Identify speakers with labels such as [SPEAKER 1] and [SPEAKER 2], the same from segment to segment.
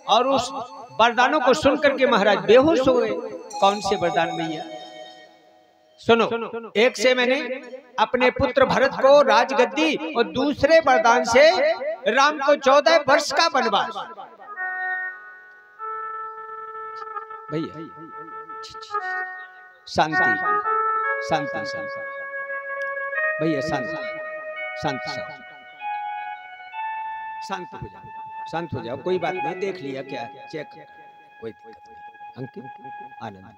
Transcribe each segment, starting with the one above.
[SPEAKER 1] और उस वरदानों को सुन करके महाराज बेहोश हो गए। कौन से वरदान भैया? सुनो, एक से मैंने अपने पुत्र भरत को राजगद्दी और दूसरे वरदान से राम को 14 वर्ष का वनवास। भैया शांति शांति शांति भैया, शांति शांति शांत हो जाओ, शांत हो जाओ, कोई बात नहीं, देख लिया क्या, चेक, कोई दिक्कत नहीं। अंकित आनंद,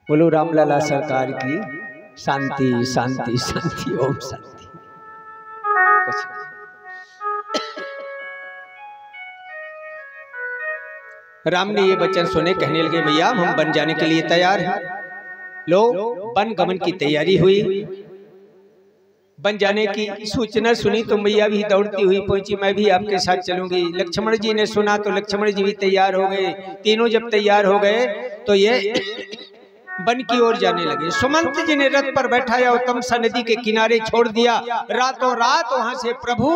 [SPEAKER 1] बोलो रामलला सरकार की शांति शांति शांति, ओम शांति। राम ने ये वचन सुने, कहने लगे भैया हम बन जाने के लिए तैयार हैं। लो वन गमन की तैयारी हुई, बन जाने की सूचना सुनी तो मैया भी दौड़ती हुई पहुंची, मैं भी आपके साथ चलूंगी। लक्ष्मण जी ने सुना तो लक्ष्मण जी भी तैयार हो गए। तीनों जब तैयार हो गए तो ये वन की ओर जाने लगे। सुमंत जी ने रथ पर बैठाया और तमसा नदी के किनारे छोड़ दिया। रातों रात वहां से प्रभु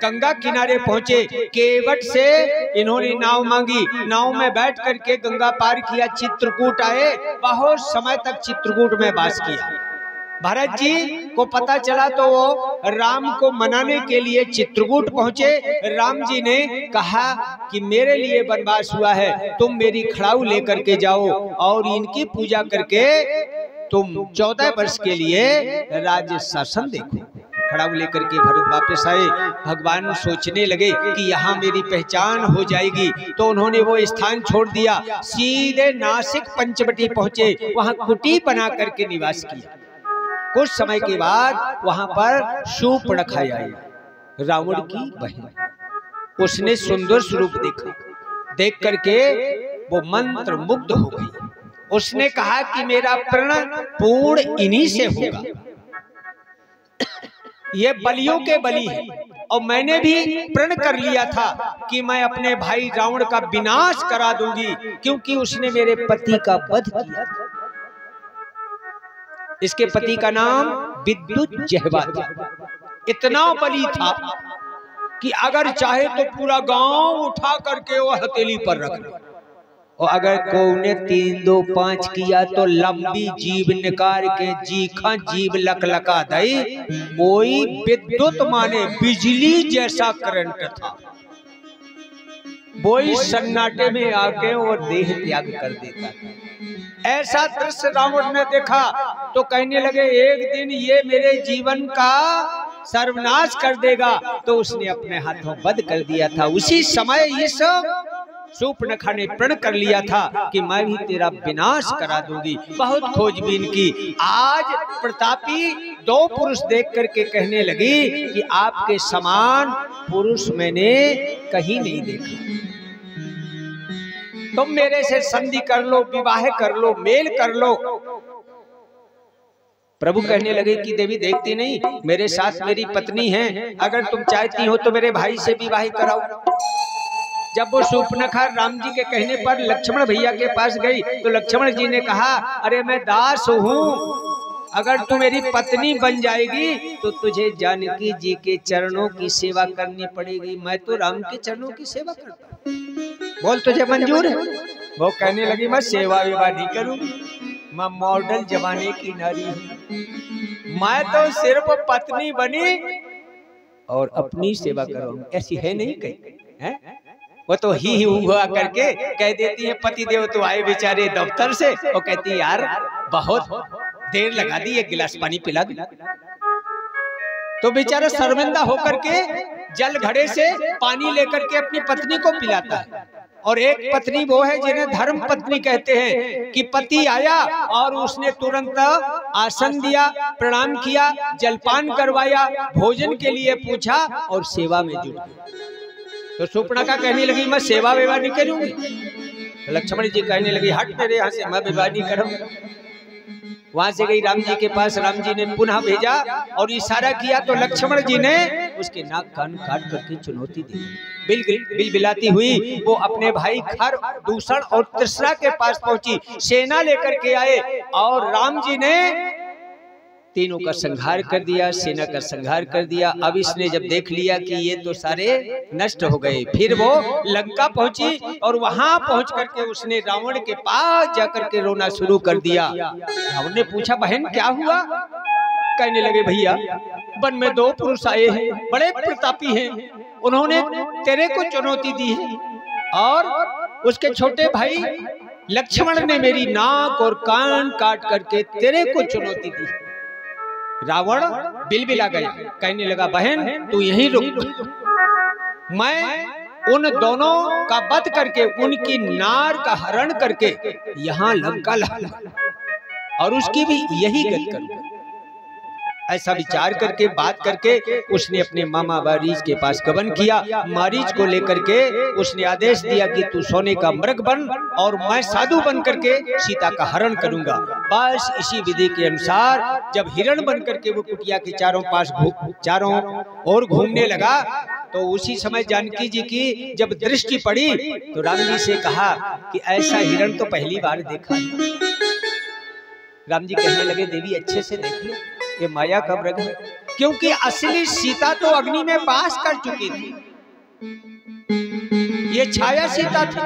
[SPEAKER 1] गंगा किनारे पहुंचे। केवट से इन्होंने नाव मांगी, नाव में बैठ करके गंगा पार किया, चित्रकूट आए, बहुत समय तक चित्रकूट में वास किया। भरत जी को पता चला तो वो राम को मनाने के लिए चित्रकूट पहुंचे। राम जी ने कहा कि मेरे लिए वनवास हुआ है, तुम मेरी खड़ाऊ लेकर के जाओ और इनकी पूजा करके तुम 14 वर्ष के लिए राज्य शासन देखो। खड़ाऊ लेकर के भरत वापस आए। भगवान सोचने लगे कि यहाँ मेरी पहचान हो जाएगी, तो उन्होंने वो स्थान छोड़ दिया, सीधे नासिक पंचवटी पहुंचे, वहां कुटी बना करके निवास किया। कुछ समय के बाद वहां पर शूर्पणखा आई, रावण की बहन। उसने सुंदर स्वरूप देखा, देख करके वो मंत्र मुग्ध हो गई। उसने कहा कि मेरा प्रण पूर्ण इन्हीं से होगा। ये बलियों के बलि है, और मैंने भी प्रण कर लिया था कि मैं अपने भाई रावण का विनाश करा दूंगी, क्योंकि उसने मेरे पति का वध किया था। इसके पति का नाम विद्युत जहवा था। इतना बली था कि अगर चाहे तो पूरा गांव उठा करके वो हथेली पर रख ले, और अगर कोने 3 2 5 किया तो लंबी जीभ निकाल के जीखा जीभ लकलका दई। कोई विद्युत माने बिजली जैसा करंट था, वही सन्नाटे में आके और देह त्याग कर देता था। ऐसा दृश्य रावण ने देखा तो कहने लगे एक दिन ये मेरे जीवन का सर्वनाश कर देगा, तो उसने अपने हाथों वध कर दिया था। उसी समय इस शूर्पणखा ने प्रण कर लिया था कि मैं भी तेरा विनाश करा दूंगी। बहुत खोजबीन की, आज प्रतापी 2 पुरुष देख करके कहने लगी कि आपके समान पुरुष मैंने कहीं नहीं देखा, तुम मेरे से संधि कर लो, विवाह कर लो, मेल कर लो। प्रभु कहने लगे कि देवी देखती नहीं, मेरे साथ मेरी पत्नी है, अगर तुम चाहती हो तो मेरे भाई से विवाह कराओ। जब वो शूर्पणखा राम जी के कहने पर लक्ष्मण भैया के पास गई तो लक्ष्मण जी ने कहा, अरे मैं दास हूँ, अगर तू मेरी पत्नी बन जाएगी तो तुझे जानकी जी के चरणों की सेवा करनी पड़ेगी। मैं तो राम के चरणों की सेवा करता हूँ, बोल तुझे मंजूर है? वो कहने लगी मैं सेवा विवाह नहीं करूंगी, मैं मॉडल जमाने की नारी हूँ, मैं तो सिर्फ पत्नी बनी और अपनी सेवा करूंगी। ऐसी है नहीं कहीं है? वो तो ही हुआ करके कह देती है पति देव तो आए बेचारे दफ्तर से, वो कहती यार बहुत देर लगा दी, एक गिलास पानी पिला दी। तो बेचारा शर्मिंदा होकर के जल घड़े से पानी लेकर के अपनी पत्नी को पिलाता है। और एक पत्नी वो है जिन्हें धर्म पत्नी कहते हैं कि पति आया और उसने तुरंत आसन दिया, प्रणाम किया, जलपान करवाया, भोजन के लिए पूछा और सेवा में जुट गई। तो शूर्पणखा कहने लगी मैं सेवा विवाह नहीं करूंगी। तो लक्ष्मण जी कहने लगी हट मेरे यहाँ से, मैं विवाह नहीं करूंगा। वहां से गई राम जी के पास, राम जी ने पुनः भेजा और इशारा किया तो लक्ष्मण जी ने उसके नाक कान काट करके चुनौती दी। बिलबिलाती हुई वो अपने भाई खर, दूषण और त्रिशरा के पास पहुंची, सेना लेकर के आए और राम जी ने तीनों का संहार कर दिया, सेना का संहार कर दिया। अब इसने जब देख लिया कि ये तो सारे नष्ट हो गए, फिर वो लंका पहुंची और वहां पहुंच करके उसने रावण के पास जाकर के रोना शुरू कर दिया। रावण ने पूछा, बहन क्या हुआ? कहने लगे, भैया वन में दो पुरुष आए हैं, बड़े प्रतापी हैं, उन्होंने तेरे को चुनौती दी है और उसके छोटे भाई लक्ष्मण ने मेरी नाक और कान काट करके तेरे को चुनौती दी। रावण बिलबिला गया, कहने लगा, बहन तू यहीं रुक, मैं उन दोनों का वध करके उनकी नार का हरण करके यहाँ लंका लाऊंगा और उसकी भी यही गति करूंगा। ऐसा विचार करके बात करके उसने अपने मामा मारीच के पास गमन किया। मारीच को लेकर के उसने आदेश दिया कि तू सोने का मृग बन और मैं साधु बन करके सीता का हरण करूंगा। बस इसी विधि के अनुसार जब हिरण बन करके वो कुटिया के चारों ओर घूमने लगा तो उसी समय जानकी जी की जब दृष्टि पड़ी तो राम जी से कहा कि ऐसा हिरण तो पहली बार देखा है। राम जी कहने लगे, देवी अच्छे से देख लो, ये माया का मृग है, क्योंकि असली सीता तो अग्नि में पास कर चुकी थी, ये छाया सीता थी।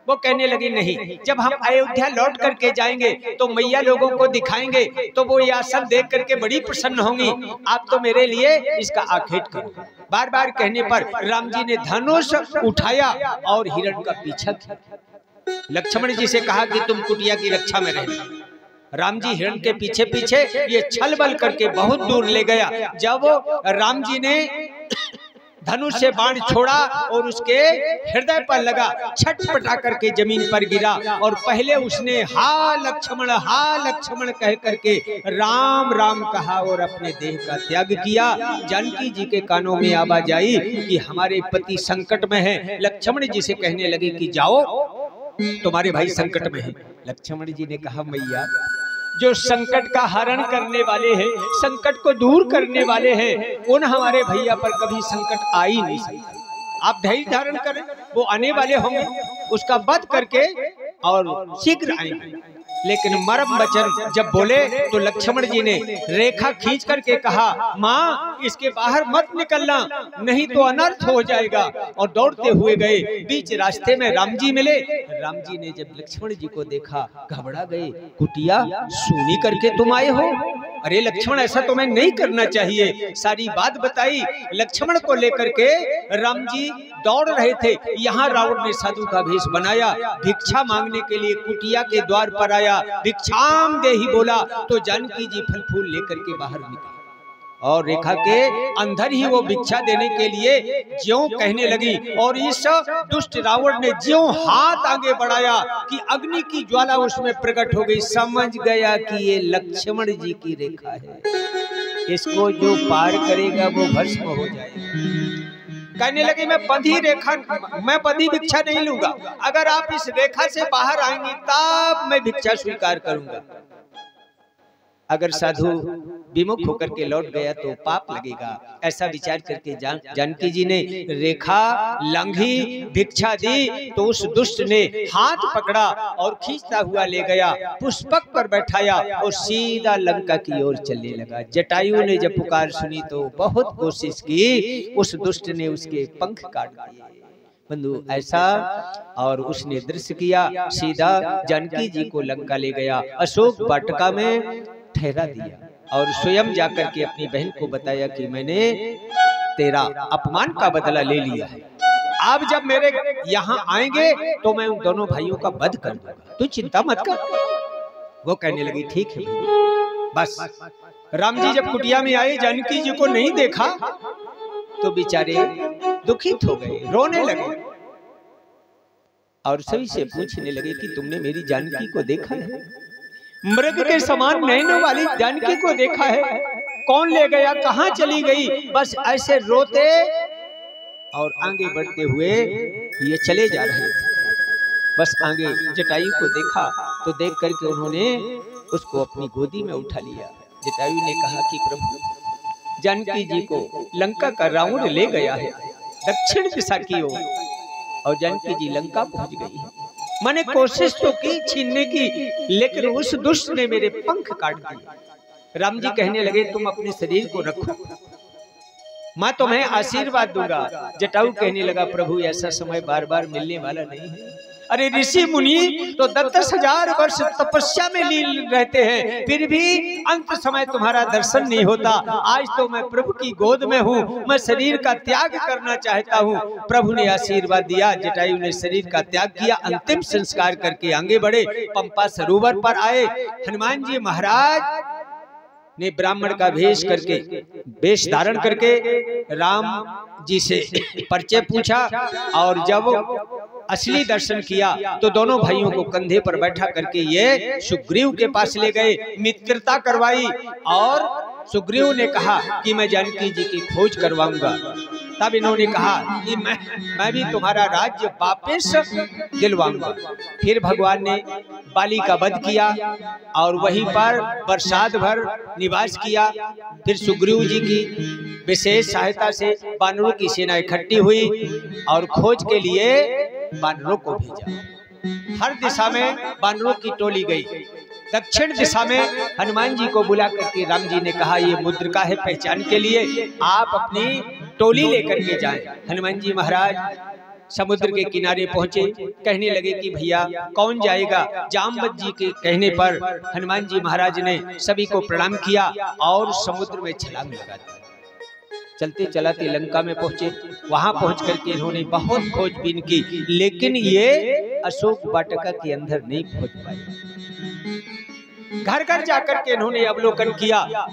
[SPEAKER 1] वो कहने लगी, नहीं, जब हम अयोध्या लौट करके जाएंगे तो मैया लोगों को दिखाएंगे तो वो यह सब देख करके बड़ी प्रसन्न होंगी। आप तो मेरे लिए इसका आखेट करो। बार बार कहने पर राम जी ने धनुष उठाया और हिरण का पीछा किया। लक्ष्मण जी से कहा कि तुम कुटिया की रक्षा में रहना। राम जी हिरण के पीछे पीछे ये छल बल करके बहुत दूर ले गया। जब राम जी ने धनुष से बाण छोड़ा और उसके हृदय पर लगा, छटपटा करके जमीन पर गिरा और पहले उसने हा लक्ष्मण कह करके राम राम कहा और अपने देह का त्याग किया। जानकी जी के कानों में आवाज आई कि हमारे पति संकट में है। लक्ष्मण जी से कहने लगे कि जाओ, तुम्हारे भाई संकट में है। लक्ष्मण जी ने कहा, मैया जो संकट का हरण करने वाले हैं, संकट को दूर करने वाले हैं, उन हमारे भैया पर कभी संकट आ ही नहीं सकता। आप धैर्य धारण करें, वो आने वाले होंगे, उसका वध करके और शीघ्र आएंगे। लेकिन मरम वचन जब बोले तो लक्ष्मण जी ने रेखा खींच करके कहा, माँ इसके बाहर मत निकलना, नहीं तो अनर्थ हो जाएगा। और दौड़ते हुए गए। बीच रास्ते में राम जी मिले। राम जी ने जब लक्ष्मण जी को देखा घबरा गए। कुटिया सुनी करके तुम आए हो? अरे लक्ष्मण, ऐसा तुम्हें नहीं करना चाहिए। सारी बात बताई। लक्ष्मण को लेकर के राम जी दौड़ रहे थे। यहाँ रावण ने साधु का भेष बनाया, भिक्षा मांगने के लिए कुटिया के द्वार पर आया। भिक्षाम देहि बोला तो जानकी जी फल फूल लेकर के बाहर निकली और रेखा के अंदर ही वो भिक्षा देने के लिए ज्यों कहने लगी। और इस दुष्ट रावण ने ज्यों हाथ आगे बढ़ाया कि अग्नि की ज्वाला उसमें प्रकट हो गई। समझ गया कि ये लक्ष्मण जी की रेखा है, इसको जो पार करेगा वो भस्म हो जाएगा। कहने लगे, मैं बंधी भिक्षा नहीं लूंगा। अगर आप इस रेखा से बाहर आएंगी तब मैं भिक्षा स्वीकार करूंगा। अगर साधु विमुख होकर के लौट गया तो पाप लगेगा। ऐसा विचार करके जानकी जी ने रेखा लांघी, भिक्षा दी तो उस दुष्ट ने हाथ पकड़ा और खींचता हुआ ले गया, पुष्पक पर बैठाया और सीधा लंका की ओर चलने लगा। जटायु ने जब पुकार सुनी तो बहुत कोशिश की, उस दुष्ट ने उसके पंख काट दिए। बंधु ऐसा और उसने दृश्य किया, सीधा जानकी जी को लंका ले गया, अशोक वाटिका में ठहरा दिया और स्वयं जाकर के अपनी बहन को बताया कि मैंने तेरा अपमान का बदला ले लिया है। अब जब मेरे यहाँ आएंगे तो मैं उन दोनों भाइयों का वध कर दूंगा, तू चिंता मत कर। वो कहने लगी, ठीक है। बस राम जी जब कुटिया में आए, जानकी जी को नहीं देखा तो बेचारे दुखित हो गए, रोने लगे और सभी से पूछने लगे कि तुमने मेरी जानकी को देखा है? मृग के समान नैनों वाली जानकी को देखा है? कौन ले गया, कहाँ चली गई? बस ऐसे रोते और आगे बढ़ते हुए ये चले जा रहे थे। बस आगे जटायु को देखा तो देख करके उन्होंने उसको अपनी गोदी में उठा लिया। जटायु ने कहा कि प्रभु, जानकी जी को लंका का रावण ले गया है दक्षिण दिशा की ओर और जानकी जी लंका पहुंच गई है। मैंने कोशिश तो की छीनने की, लेकिन उस दुष्ट ने मेरे पंख काट दिए। राम जी कहने लगे तुम अपने शरीर को रखो, मैं तुम्हें आशीर्वाद दूंगा। जटायु कहने लगा प्रभु ऐसा समय बार बार मिलने वाला नहीं है। अरे ऋषि मुनि तो 10,000 वर्ष तपस्या में लीन रहते हैं, फिर भी अंत समय तुम्हारा दर्शन नहीं होता। आज तो मैं प्रभु की गोद में हूँ, मैं शरीर का त्याग करना चाहता हूँ। प्रभु ने आशीर्वाद दिया, जटायु ने शरीर का त्याग किया, अंतिम संस्कार करके आगे बढ़े, पंपा सरोवर पर आए। हनुमान जी महाराज ने ब्राह्मण का वेश करके, वेश धारण करके राम जी से परिचय पूछा, और जब असली दर्शन किया तो दोनों भाइयों को कंधे पर बैठा करके ये सुग्रीव के पास ले गए, मित्रता करवाई। और सुग्रीव ने कहा कि मैं जानकी जी की खोज करवाऊंगा। तब इन्होंने कहा कि मैं भी तुम्हारा राज्य वापस दिलवाऊंगा। फिर भगवान ने बाली का वध किया और वहीं पर बरसात भर निवास किया। फिर सुग्रीव जी की विशेष सहायता से वानरों की सेना इकट्ठी हुई और खोज के लिए वानरों को भेजा। हर दिशा में वानरों की टोली गई। दक्षिण दिशा में हनुमान जी को बुला करके राम जी ने कहा ये मुद्रिका है पहचान के लिए, आप अपनी टोली लेकर के जाएं। हनुमान जी महाराज समुद्र के किनारे पहुंचे, कहने लगे कि भैया कौन जाएगा। जामवंत जी के कहने पर हनुमान जी महाराज ने सभी को प्रणाम किया और समुद्र में छलांग लगा दी। चलते चलाते लंका में पहुंचे। वहां पहुंच करके इन्होंने बहुत खोजबीन की, लेकिन ये अशोक वाटिका के अंदर नहीं पहुंच पाए। घर घर जाकर के इन्होंने अवलोकन किया।